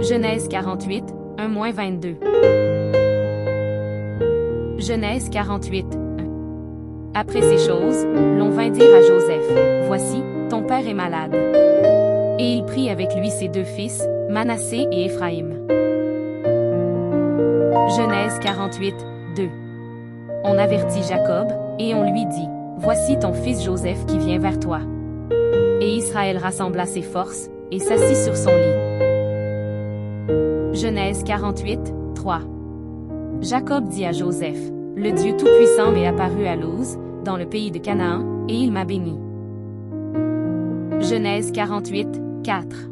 Genèse 48, 1-22. Genèse 48, 1. Après ces choses, l'on vint dire à Joseph, « Voici, ton père est malade. » Et il prit avec lui ses deux fils, Manassé et Éphraïm. Genèse 48, 2. On avertit Jacob, et on lui dit, « Voici ton fils Joseph qui vient vers toi. » Et Israël rassembla ses forces, et s'assit sur son lit. Genèse 48, 3. Jacob dit à Joseph, « Le Dieu Tout-Puissant m'est apparu à Luz, dans le pays de Canaan, et il m'a béni. » Genèse 48, 4.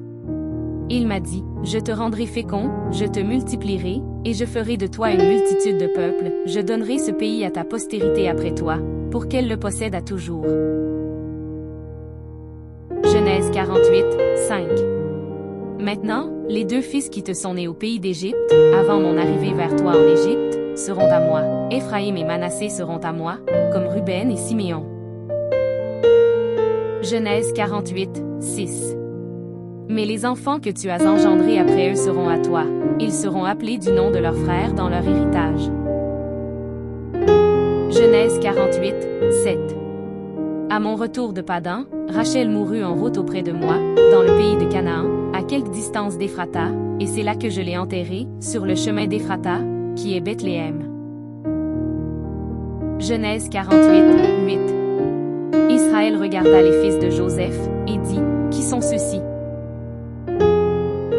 Il m'a dit, « Je te rendrai fécond, je te multiplierai, et je ferai de toi une multitude de peuples, je donnerai ce pays à ta postérité après toi, pour qu'elle le possède à toujours. » Genèse 48, 5. Maintenant, les deux fils qui te sont nés au pays d'Égypte, avant mon arrivée vers toi en Égypte, seront à moi. Éphraïm et Manassé seront à moi, comme Ruben et Siméon. Genèse 48, 6. Mais les enfants que tu as engendrés après eux seront à toi. Ils seront appelés du nom de leur frère dans leur héritage. Genèse 48, 7. À mon retour de Padan, Rachel mourut en route auprès de moi, dans le pays de Canaan, à quelque distance d'Éphrata, et c'est là que je l'ai enterrée, sur le chemin d'Éphrata, qui est Bethléem. Genèse 48, 8. Israël regarda les fils de Joseph, et dit, « Qui sont ceux-ci? »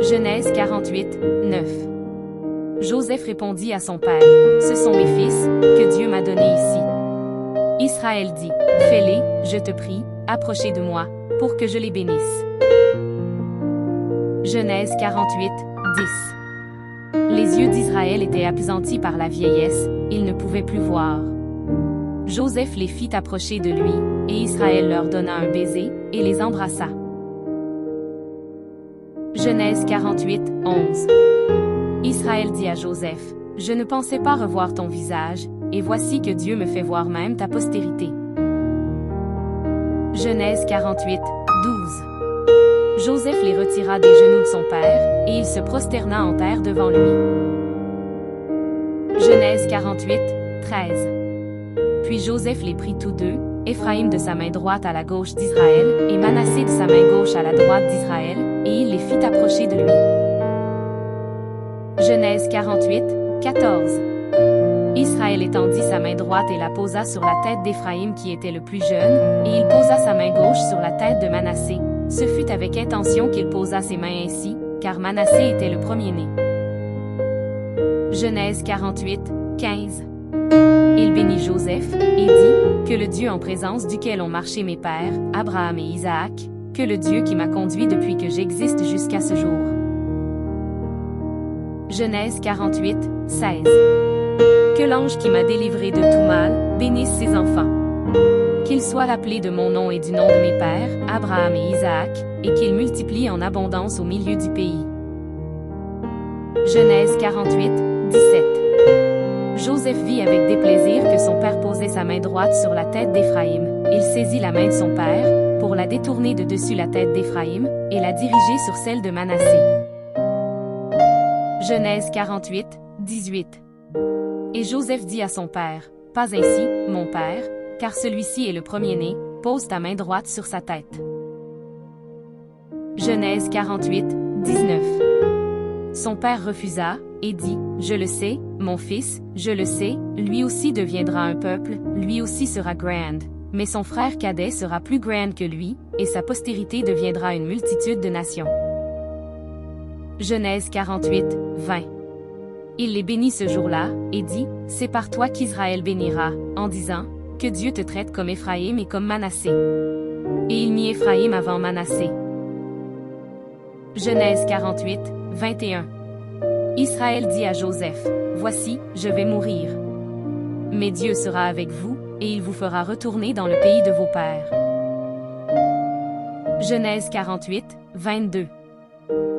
Genèse 48, 9. Joseph répondit à son père, « Ce sont mes fils, que Dieu m'a donnés ici. » Israël dit, « Fais-les, je te prie, approchez de moi, pour que je les bénisse. » Genèse 48, 10. Les yeux d'Israël étaient appesantis par la vieillesse, il ne pouvait plus voir. Joseph les fit approcher de lui, et Israël leur donna un baiser, et les embrassa. Genèse 48, 11. Israël dit à Joseph, « Je ne pensais pas revoir ton visage, et voici que Dieu me fait voir même ta postérité. » Genèse 48, 12. Joseph les retira des genoux de son père, et il se prosterna en terre devant lui. Genèse 48, 13. Puis Joseph les prit tous deux, Éphraïm de sa main droite à la gauche d'Israël, et Manassé de sa main gauche à la droite d'Israël, et il les fit approcher de lui. Genèse 48, 14. Israël étendit sa main droite et la posa sur la tête d'Éphraïm qui était le plus jeune, et il posa sa main gauche sur la tête de Manassé. Ce fut avec intention qu'il posa ses mains ainsi, car Manassé était le premier-né. Genèse 48, 15. Il bénit Joseph, et dit, « Que le Dieu en présence duquel ont marché mes pères, Abraham et Isaac, que le Dieu qui m'a conduit depuis que j'existe jusqu'à ce jour. » Genèse 48, 16. Que l'ange qui m'a délivré de tout mal, bénisse ses enfants. Qu'il soit appelé de mon nom et du nom de mes pères, Abraham et Isaac, et qu'il multiplie en abondance au milieu du pays. Genèse 48, 17. Joseph vit avec déplaisir que son père posait sa main droite sur la tête d'Éphraïm. Il saisit la main de son père, pour la détourner de dessus la tête d'Éphraïm, et la diriger sur celle de Manassé. Genèse 48, 18. Et Joseph dit à son père, « Pas ainsi, mon père, car celui-ci est le premier-né, pose ta main droite sur sa tête. » Genèse 48, 19. Son père refusa, et dit, « Je le sais, mon fils, je le sais, lui aussi deviendra un peuple, lui aussi sera grand, mais son frère cadet sera plus grand que lui, et sa postérité deviendra une multitude de nations. » Genèse 48, 20. Il les bénit ce jour-là, et dit, « C'est par toi qu'Israël bénira, en disant, que Dieu te traite comme Éphraïm et comme Manassé. » Et il mit Éphraïm avant Manassé. Genèse 48, 21. Israël dit à Joseph, « Voici, je vais mourir. Mais Dieu sera avec vous, et il vous fera retourner dans le pays de vos pères. » Genèse 48, 22.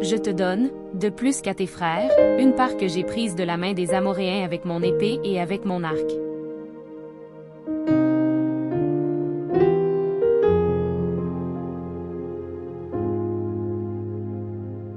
Je te donne, de plus qu'à tes frères, une part que j'ai prise de la main des Amoréens avec mon épée et avec mon arc.